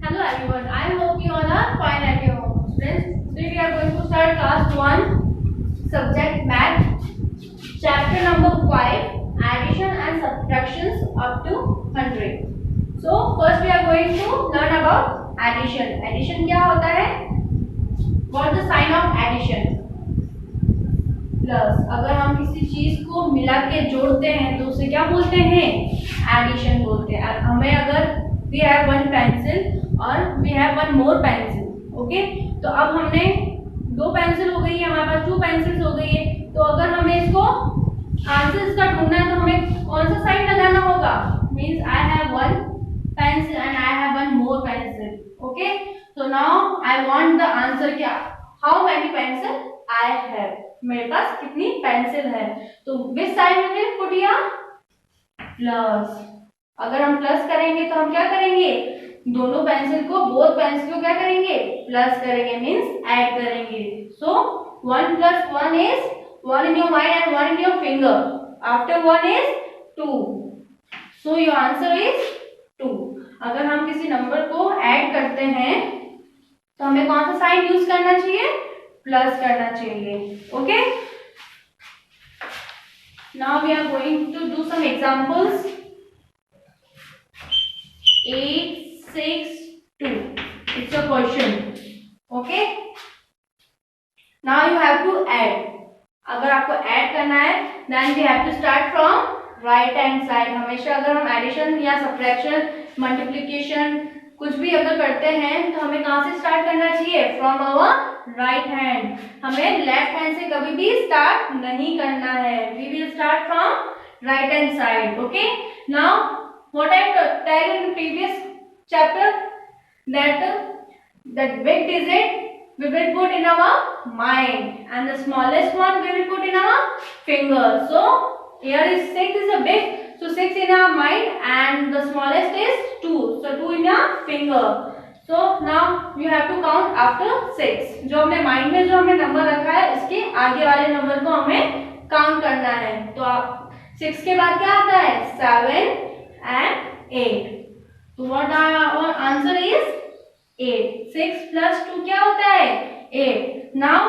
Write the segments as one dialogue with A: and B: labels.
A: Hello everyone, I hope you all are fine at your home. Students, today we are going to start class 1, subject math, chapter number 5, addition and subtractions up to 100. So first we are going to learn about addition. Addition क्या होता है? What is the sign of addition? Plus. अगर हम किसी चीज को मिला के जोड़ते हैं तो उसे क्या बोलते हैं? एडिशन बोलते हैं. हमें अगर वी हैव वन पेंसिल और we have one more pencil, okay, तो अब हमने दो पेंसिल हो गई है, हमारे पास टू पेंसिल्स हो गई है. तो अगर हमें इसको आंसर इसका ढूंढना है तो हमें कौन सा साइन लगाना होगा? Means I have one pencil and I have one more pencil. Okay, so now I want the answer क्या? How many pencil I have? मेरे पास कितनी पेंसिल है? तो which sign we will put here? Plus. अगर हम plus करेंगे तो हम क्या करेंगे? दोनों पेंसिल को, बोथ पेंसिल को क्या करेंगे? प्लस करेंगे, मीन्स ऐड करेंगे. सो 1 plus 1 is 1 in your mind and 1 in your finger. After 1 is 2. So your answer is 2. अगर हम किसी नंबर को ऐड करते हैं तो हमें कौन सा साइन यूज करना चाहिए? प्लस करना चाहिए. Okay, now we are going to do some examples. 8, 6, 2. It's a question. Okay. Now you have to add. अगर आपको ऐड करना है then we have to start from right hand side. हमेशा अगर हम एडिशन या सब्ट्रैक्शन, मल्टीप्लिकेशन कुछ भी अगर करते हैं तो हमें कहाँ से स्टार्ट करना चाहिए? From our right hand. हमें लेफ्ट हैंड से कभी भी स्टार्ट नहीं करना है. We will start from right hand side. Okay, now what I tell in previous chapter that the big digit we will put in our mind and the smallest one we will put in our finger. So here is 6 is a big, so 6 in our mind and the smallest is 2, so 2 in your finger. So now you have to count after 6. जो हमने mind में जो हमने number रखा है इसके आगे वाले नंबर को हमें काउंट करना है. तो आप 6 के बाद क्या आता है? 7 and 8. So what our answer is 8. 6 plus 2 क्या होता है? 8. Now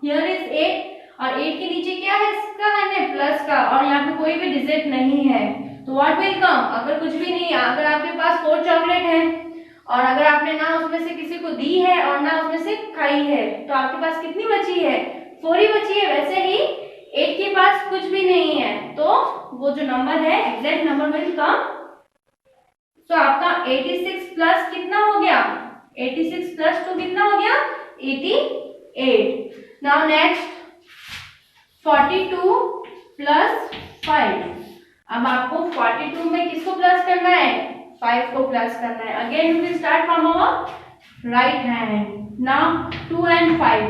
A: here is 8 और 8 के नीचे क्या है इसका? है प्लस का, और यहाँ पे कोई भी डिजिट नहीं है. तो what will come? अगर कुछ भी नहीं है, अगर आपके पास 4 चॉकलेट है और अगर आपने ना उसमें से किसी को दी है और ना उसमें से खाई है तो आपके पास कितनी बची है? 4 ही बची है. वैसे ही 8 के पास कुछ भी नहीं है तो वो जो नंबर है एग्जैक्ट नंबर विल कम. तो आपका 86 प्लस कितना हो गया? 86 प्लस 2 कितना हो गया? 88. Now next 42 plus 5. अब आपको 42 में किसको प्लस करना है? 5 को प्लस करना है. Again we will start from our right hand. Now 2 and 5.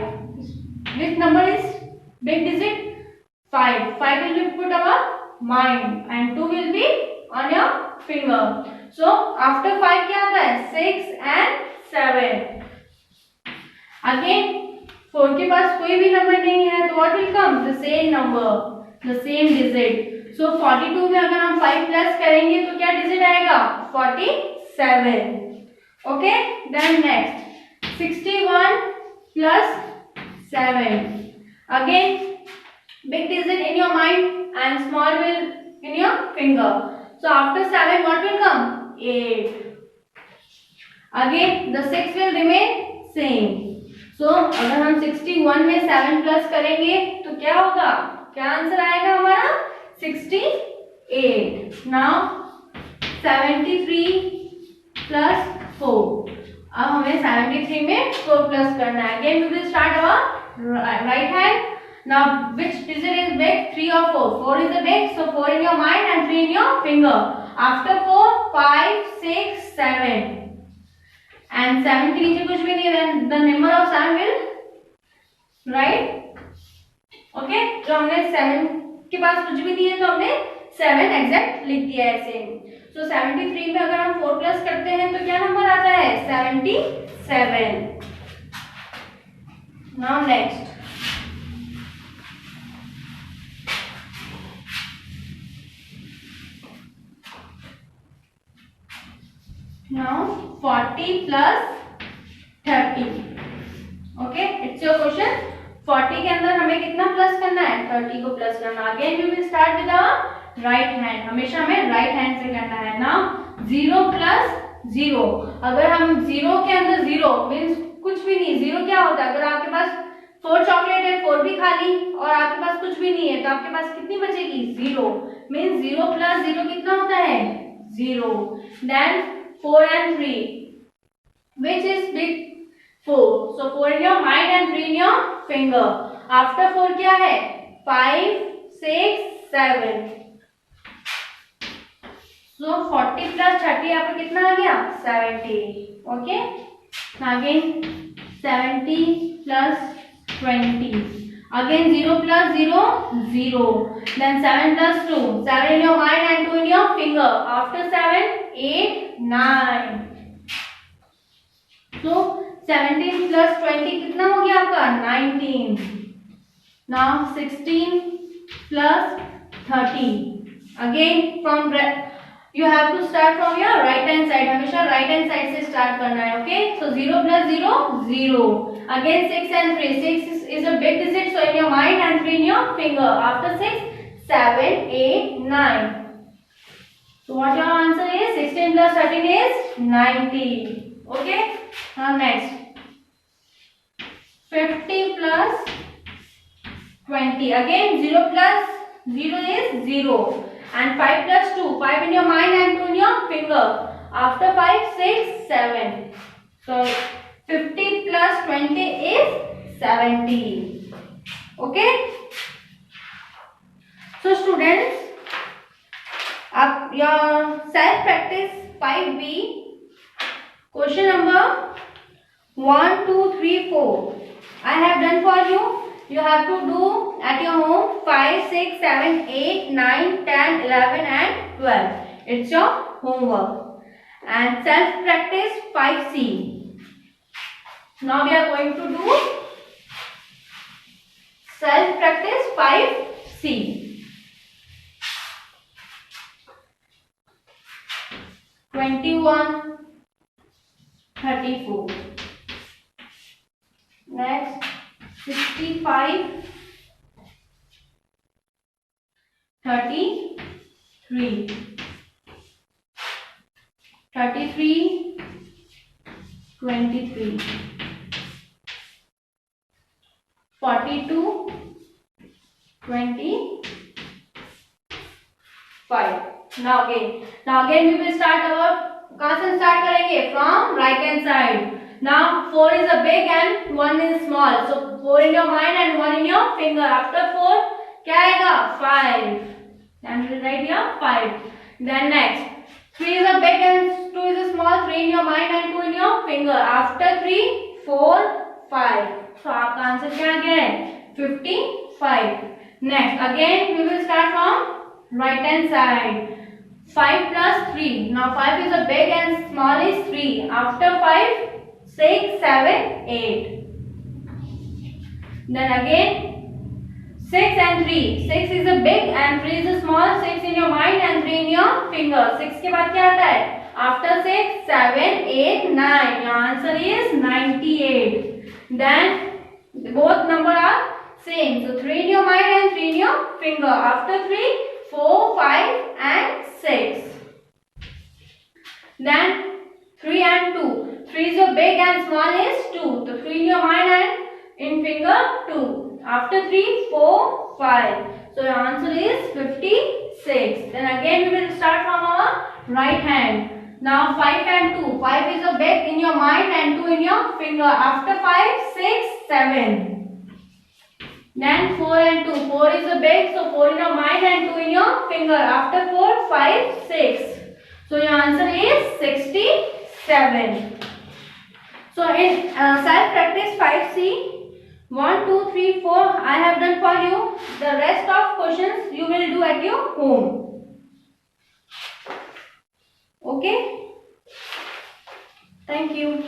A: Which number is big digit? 5. 5 will be put our mind and 2 will be on your finger. So after 5 क्या आता है? 6 and 7. Again 4 के पास कोई भी number नहीं है तो what will come? The same number, the same digit. So 42 में अगर हम 5 प्लस करेंगे तो क्या डिजिट आएगा? 47. Okay, then next 61 plus 7. Again big digit in your mind and small will in your finger. So after 7 what will come? 8. Again the 6 will remain same. So अगर हम 61 में 7 प्लस करेंगे तो क्या होगा? क्या आंसर आएगा हमारा? 68. Now 73 plus 4. अब हमें 73 में 4 प्लस करना है. Again we will start our right hand. Now which digit is big? 3 or 4? 4 is the big, so 4 in your mind and 3 in your finger. After 4 5 6 7 and 7 के नीचे कुछ भी नहीं है. The number of 7 will right. Okay, जो हमने 7 के पास कुछ भी नहीं है तो हमने 7 एग्जैक्ट लिख दिया है ऐसे. So 73 में अगर हम 4 प्लस करते हैं तो क्या नंबर आता है? 77. Now next 1 Now 40 plus 30. Okay, it's your question. 40 के अंदर हमें कितना प्लस करना है? 30 को प्लस करना. Again we will start with our right hand. हमेशा हमें राइट हैंड से करना है. Now 0 plus 0. अगर हम 0 के अंदर 0 मीन्स कुछ भी नहीं. 0 क्या होता है? अगर आपके पास 4 चॉकलेट है, 4 भी खा ली और आपके पास कुछ भी नहीं है, तो आपके पास कितनी बचेगी? 0. मीन्स 0 प्लस 0 कितना होता है? 0. Then 4 and 3. Which is big? 4. So 4 in your mind and 3 in your finger. After 4 क्या है? 5, 6, 7. So 40 plus 30 यहाँ पर कितना आ गया? 70. Okay. Now again 70 plus 20. Again 0 plus 0, 0. Then 7 plus 2. 7 in your mind and 2 in your finger. After 7, 8, 9. So 17 plus 20 कितना हो गया आपका? 19. Now 16 plus 30. Again from you have to start from your right hand side. हमेशा right hand side से start करना है. Okay. So 0 plus 0, 0. Again 6 and 3. 6 is a big digit. So in your mind and 3 in your finger. After 6, 7, 8, 9. So what your answer is? 16 plus 13 is 19. Okay. Now next 50 plus 20. Again 0 plus 0 is 0. And 5 plus 2. 5 in your mind and 2 in your finger. After 5, 6, 7. So 50 plus 20 is 70. Okay. So students, up your self practice 5B. Question number 1, 2, 3, 4. I have done for you. You have to do at your home 5, 6, 7, 8, 9, 10, 11 and 12. It's your homework. And self practice 5C. Now we are going to do self practice 5C. (21, 34). Next 65, 33, 33, 23, 42, 25. Now again we will start our. कहाँ से start करेंगे? From right hand side. Now 4 is a big and 1 is small. So 4 in your mind and 1 in your finger. After 4 क्या आएगा? 5. And we will write here 5. Then next 3 is a big and 2 is a small. 3 in your mind and 2 in your finger. After 3, 4, 5. So आपका answer क्या आ गया है? 55. Next again we will start from right hand side. 5 plus 3. Now 5 is a big and small is 3. After 5, 6, 7, 8. Then again 6 and 3. 6 is a big and 3 is a small. 6 in your mind and 3 in your finger. 6 के बाद क्या आता है? After 6, 7, 8, 9. Your answer is 98. Then both number are same. So 3 in your mind and 3 in your finger. After 3, 4, 5 and 6. Then 3 and 2. 3 is a big and small is 2. So 3 in your mind and in finger 2. After 3, 4, 5. So your answer is 56. Then again we will start from our right hand. Now 5 and 2. 5 is a big in your mind and 2 in your finger. After 5, 6, 7. Then 4 and 2. 4 is a big, so 4 in your mind and 2 in your finger. After 4, 5, 6. So your answer is 67. So in self practice 5C, 1, 2, 3, 4 I have done for you. The rest of questions you will do at your home. Okay. Thank you.